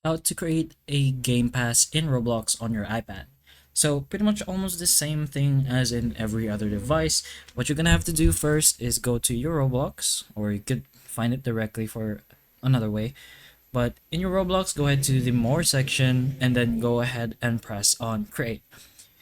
how to create a Gamepass in Roblox on your iPad. So pretty much almost the same thing as in every other device. What you're gonna have to do first is go to your Roblox, or you could find it directly for another way. But in your Roblox, go ahead to the More section and then go ahead and press on Create.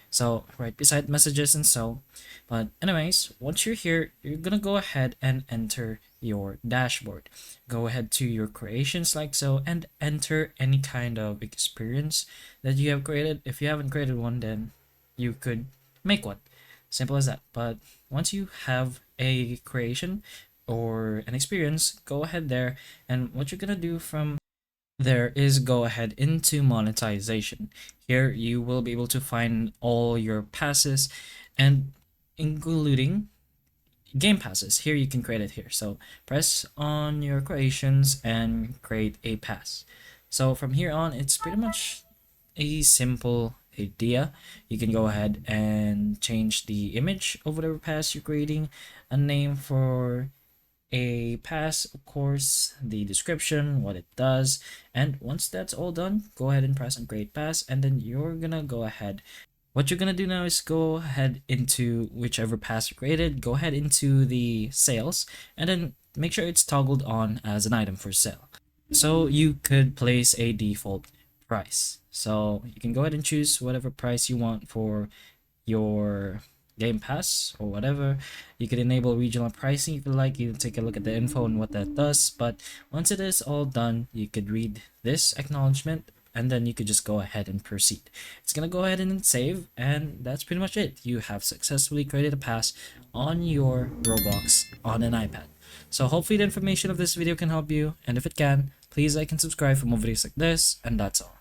So right beside messages and so. But anyways, once you're here, you're gonna go ahead and enter your dashboard. Go ahead to your creations like so and enter any kind of experience that you have created. If you haven't created one, then you could make one. Simple as that. But once you have a creation or an experience, go ahead there, and what you're gonna do from there is go ahead into monetization. Here you will be able to find all your passes and including game passes. Here you can create it here. So press on your creations and create a pass. So from here on, it's pretty much a simple idea. You can go ahead and change the image of whatever pass you're creating, a name for a pass, of course, the description, what it does, and once that's all done, go ahead and press on create pass, and then you're gonna go ahead. What you're gonna do now is go ahead into whichever pass you created, go ahead into the sales, and then make sure it's toggled on as an item for sale. So you could place a default price. So you can go ahead and choose whatever price you want for your Game Pass or whatever. You could enable regional pricing if you like. You can take a look at the info and what that does. But once it is all done, you could read this acknowledgement and then you could just go ahead and proceed. It's gonna go ahead and save, and that's pretty much it. You have successfully created a pass on your Roblox on an iPad. So hopefully the information of this video can help you, and if it can, please like and subscribe for more videos like this, and that's all.